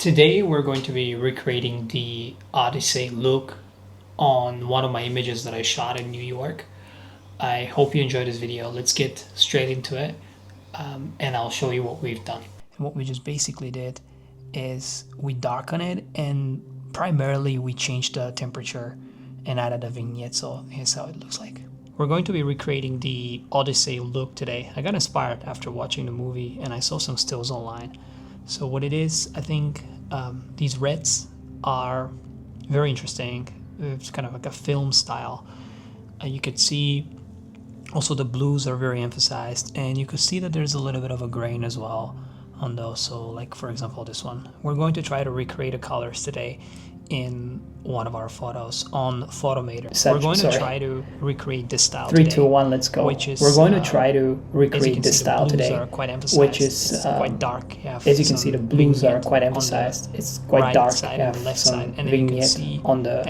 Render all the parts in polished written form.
Today we're going to be recreating the Odyssey look on one of my images that I shot in New York. I hope you enjoyed this video. Let's get straight into it, and I'll show you what we've done. And what we just basically did is we darken it, and primarily we changed the temperature and added a vignette, so here's how it looks like. We're going to be recreating the Odyssey look today. I got inspired after watching the movie and I saw some stills online. So what it is, I think these reds are very interesting. It's kind of like a film style. You could see also the blues are very emphasized, and you could see that there's a little bit of a grain as well on those. So like for example this one. We're going to try to recreate the colors today in one of our photos on PHOTOMATOR. We're going to try to recreate this style 3, today, 2, 1, let's go. Which is, we're going to try to recreate this see, style today, are quite emphasized. Which is quite dark. As you can see, the blues are quite emphasized. It's quite right dark. Side you and have the left some side, and vignette on the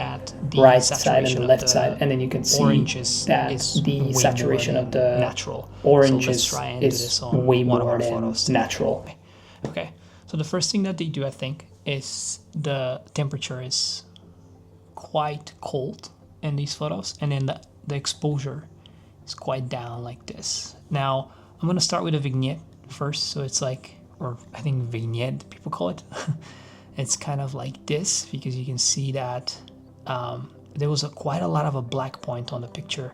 right side and the left side, and then you can see that the saturation of the natural orange is way more than natural. Okay, so the first thing that they do, I think, is the temperature is quite cold in these photos, and then the exposure is quite down like this. Now I'm going to start with a vignette first, so it's like, or I think vignette people call it. It's kind of like this because you can see that there was quite a lot of a black point on the picture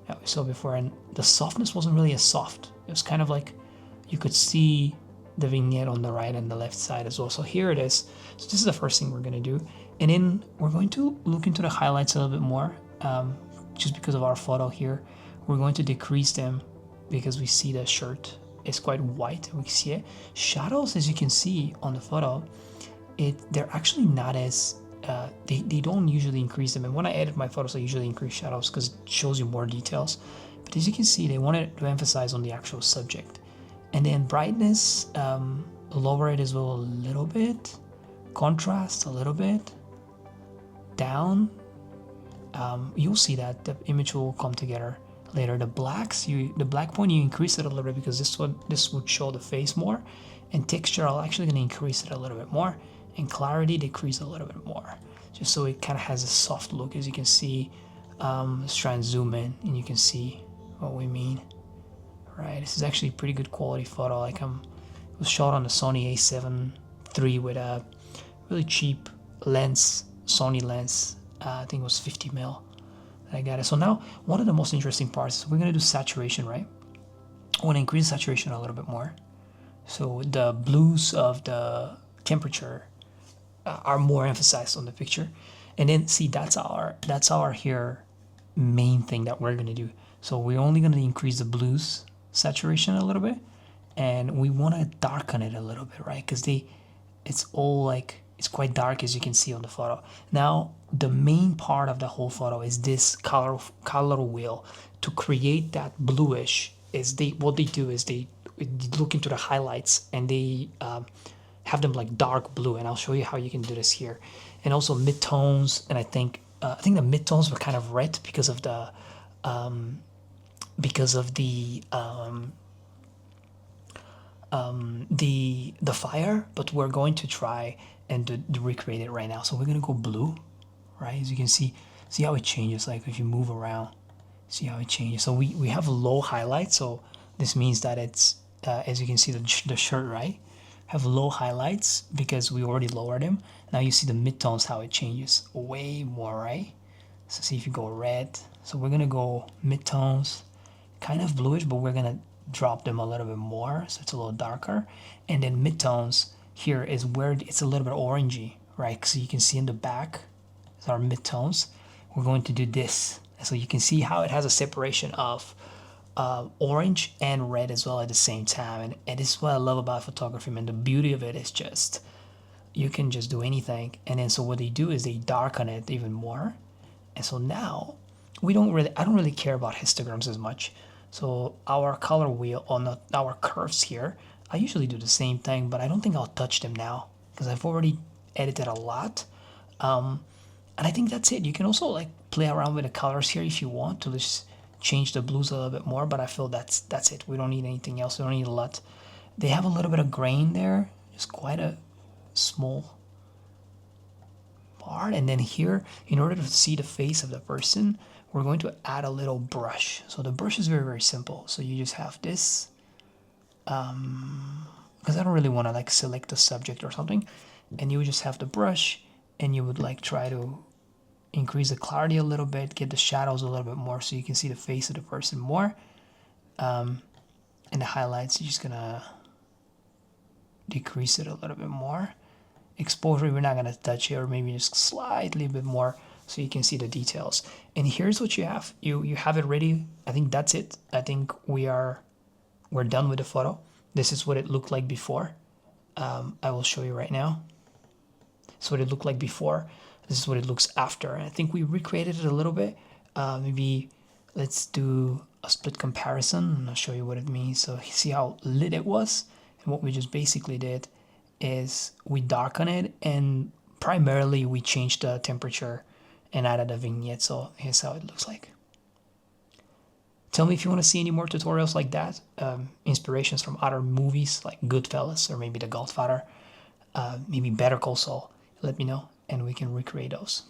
that we saw before, and the softness wasn't really as soft. It was kind of like you could see the vignette on the right and the left side as well. So here it is. So this is the first thing we're going to do, and then we're going to look into the highlights a little bit more, just because of our photo here. We're going to decrease them because we see the shirt is quite white. We can see it. Shadows, as you can see on the photo, they're actually not as they don't usually increase them. And when I edit my photos, I usually increase shadows because it shows you more details. But as you can see, they wanted to emphasize on the actual subject. And then brightness, lower it as well a little bit. Contrast a little bit. Down. You'll see that the image will come together later. The blacks, the black point, you increase it a little bit because this would show the face more. And texture, I'm actually going to increase it a little bit more. And clarity, decrease a little bit more. Just so it kind of has a soft look, as you can see. Let's try and zoom in, and you can see what we mean. Right, this is actually a pretty good quality photo. Like it was shot on the Sony A7 III with a really cheap lens, Sony lens. I think it was 50mm. I got it. So now one of the most interesting parts is we're gonna do saturation, right? I want to increase saturation a little bit more, so the blues of the temperature are more emphasized on the picture. And then see, that's our here main thing that we're gonna do. So we're only gonna increase the blues saturation a little bit, and we want to darken it a little bit, right? Because it's all like, it's quite dark, as you can see on the photo. Now the main part of the whole photo is this color wheel. To create that bluish, is what they do is they look into the highlights, and they have them like dark blue, and I'll show you how you can do this here. And also midtones, and I think the midtones were kind of red because of the fire, but we're going to try and to recreate it right now. So we're gonna go blue, right? As you can see how it changes. Like if you move around, see how it changes. So we have low highlights, so this means that it's as you can see the shirt, right, have low highlights because we already lowered them. Now you see the midtones, how it changes way more, right? So see if you go red. So we're gonna go midtones, kind of bluish, but we're gonna drop them a little bit more, so it's a little darker. And then midtones here is where it's a little bit orangey, right? So you can see in the back is our midtones. We're going to do this, so you can see how it has a separation of orange and red as well at the same time. And this is what I love about photography, man. The beauty of it is just you can just do anything. And then so what they do is they darken it even more. And so now I don't really care about histograms as much. So our color wheel on our curves here, I usually do the same thing, but I don't think I'll touch them now because I've already edited a lot. And I think that's it. You can also like play around with the colors here if you want to just change the blues a little bit more, but I feel that's it. We don't need anything else. We don't need a lot. They have a little bit of grain there, just quite a small part. And then here, in order to see the face of the person, we're going to add a little brush. So the brush is very, very simple. So you just have this, because I don't really want to like select the subject or something. And you would just have the brush, and you would like try to increase the clarity a little bit, get the shadows a little bit more so you can see the face of the person more. And the highlights, you're just gonna decrease it a little bit more. Exposure, we're not gonna touch it, or maybe just slightly a bit more so you can see the details. And here's what you have. You have it ready. I think that's it. I think we're done with the photo. This is what it looked like before. I will show you right now. This is what it looked like before. This is what it looks after. And I think we recreated it a little bit. Maybe let's do a split comparison and I'll show you what it means. So see how lit it was? And what we just basically did is we darken it, and primarily we changed the temperature and added a vignette. So here's how it looks like. Tell me if you want to see any more tutorials like that, inspirations from other movies like Goodfellas or maybe The Godfather, maybe Better Call Saul. Let me know and we can recreate those.